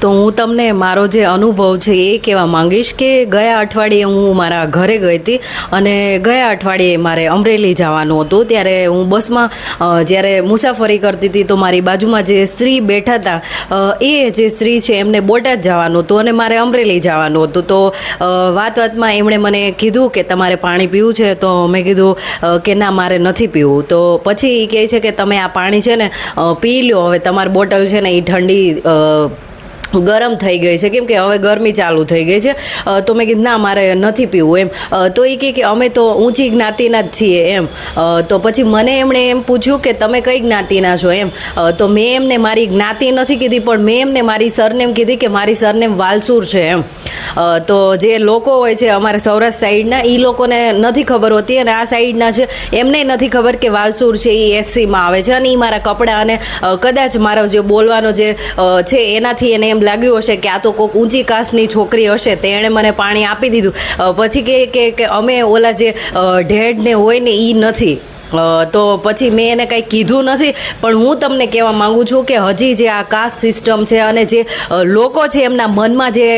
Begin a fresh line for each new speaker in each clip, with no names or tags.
તો હું તમને મારો જે અનુભવ છે એ કહેવા માંગીશ કે ગયા અઠવાડિયે હું મારા ઘરે ગઈ હતી અને ગયા અઠવાડિયે મારે અમરેલી જવાનું હતું. ત્યારે હું બસમાં જ્યારે મુસાફરી કરતી હતી તો મારી બાજુમાં જે સ્ત્રી બેઠા હતા એ જે સ્ત્રી છે એમને બોટાદ જવાનું હતું અને મારે અમરેલી જવાનું હતું. તો વાતમાં એમણે મને કીધું કે તમારે પાણી પીવું છે? તો મેં કીધું કે ના, મારે નથી પીવું. તો પછી એ કહે છે કે તમે આ પાણી છે ને પી લો, હવે તમારી બોટલ છે ને એ ઠંડી ગરમ થઈ ગઈ છે, કેમ કે હવે ગરમી ચાલુ થઈ ગઈ છે. તો મેં કીધું ના, મારે નથી પીવું એમ. તો એ કહે કે અમે તો ઊંચી જ્ઞાતિના જ છીએ એમ. તો પછી મને એમણે એમ પૂછ્યું કે તમે કઈ જ્ઞાતિના છો એમ. તો મેં એમને મારી જ્ઞાતિ નથી કીધી, પણ મેં એમને મારી સરનેમ કીધી કે મારી સરનેમ વાલસુર છે એમ. તો જે લોકો હોય છે અમારા સૌરાષ્ટ્ર સાઈડના, એ લોકોને નથી ખબર હોતી, અને આ સાઈડના છે એમને નથી ખબર કે વાલસુર છે એ એસસીમાં આવે છે. અને એ મારા કપડાં અને કદાચ મારો જે બોલવાનો જે છે એનાથી એને એમ લાગ્યું હશે કે આ તો કોઈક ઊંચી કાસ્ટની છોકરી હશે, તે એણે મને પાણી આપી દીધું. પછી કે અમે ઓલા જે ઢેડ ને હોય ને એ નથી. તો પછી મેં એને કંઈ કીધું નથી. પણ હું તમને કહેવા માગું છું કે હજી જે આ કાસ્ટ સિસ્ટમ છે અને જે લોકો છે એમના મનમાં જે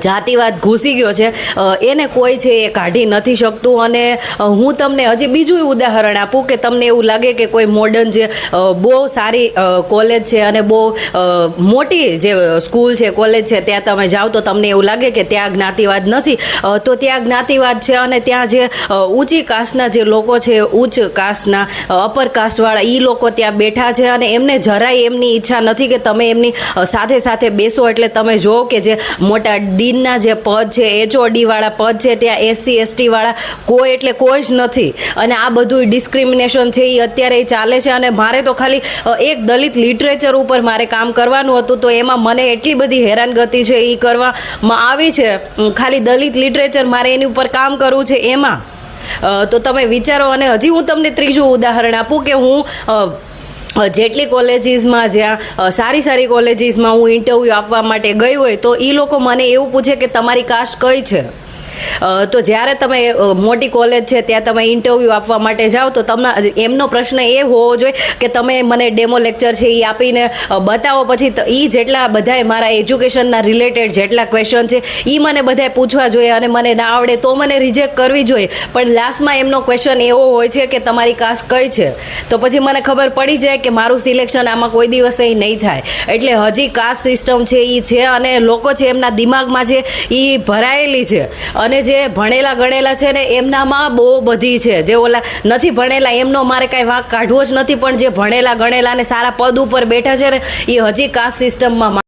જાતિવાદ ઘૂસી ગયો છે એને કોઈ છે એ કાઢી નથી શકતું. અને હું તમને હજી બીજું ઉદાહરણ આપું કે તમને એવું લાગે કે કોઈ મોડર્ન જે બહુ સારી કોલેજ છે અને બહુ મોટી જે સ્કૂલ છે, કોલેજ છે, ત્યાં તમે જાઓ તો તમને એવું લાગે કે ત્યાં જ્ઞાતિવાદ નથી. તો ત્યાં જ્ઞાતિવાદ છે અને ત્યાં જે ઊંચી કાસ્ટના જે લોકો છે, ઉચ્ચ કાસ્ટના અપર કાસ્ટવાળા, એ લોકો ત્યાં બેઠા છે અને એમને જરાય એમની ઈચ્છા નથી કે તમે એમની સાથે સાથે બેસો. એટલે તમે જુઓ કે જે મોટા ડીનના જે પદ છે, HOD વાળા પદ છે, ત્યાં SC ST વાળા કોઈ એટલે કોઈ જ નથી. અને આ બધું ડિસ્ક્રિમિનેશન છે એ અત્યારે ચાલે છે. અને મારે તો ખાલી એક દલિત લિટરેચર ઉપર મારે કામ કરવાનું હતું, તો એમાં મને એટલી બધી હેરાનગતિ છે એ કરવામાં આવી છે. ખાલી દલિત લિટરેચર મારે એની ઉપર કામ કરવું છે એમાં. તો તમે વિચારો. અને હજી હું તમને ત્રીજું ઉદાહરણ આપું કે હું જેટલી કોલેજીસમાં, જ્યાં સારી સારી કોલેજીસમાં હું ઇન્ટરવ્યૂ આપવા માટે ગઈ હોય તો એ લોકો મને એવું પૂછે કે તમારી કાસ્ટ કઈ છે. તો જ્યારે તમે મોટી કોલેજ છે ત્યાં તમે ઇન્ટરવ્યૂ આપવા માટે જાઓ તો તમને એમનો પ્રશ્ન એ હોવો જોઈએ કે તમે મને ડેમો લેક્ચર છે એ આપીને બતાવો. પછી એ જેટલા બધાએ મારા એજ્યુકેશનના રિલેટેડ જેટલા ક્વેશ્ચન છે એ મને બધાએ પૂછવા જોઈએ, અને મને ના આવડે તો મને રિજેક્ટ કરવી જોઈએ. પણ લાસ્ટમાં એમનો ક્વેશ્ચન એવો હોય છે કે તમારી કાસ્ટ કઈ છે. તો પછી મને ખબર પડી જાય કે મારું સિલેક્શન આમાં કોઈ દિવસે નહીં થાય. એટલે હજી કાસ્ટ સિસ્ટમ છે એ છે અને લોકો છે એમના દિમાગમાં છે એ ભરાયેલી છે. અને જે ભણેલા ગણેલા છે ને એમનામાં બહુ બધી છે. જે ઓલા નથી ભણેલા એમનો મારે કાંઈ વાંક કાઢવો જ નથી, પણ જે ભણેલા ગણેલા ને સારા પદ ઉપર બેઠા છે ને એ હજી કાસ્ટ સિસ્ટમમાં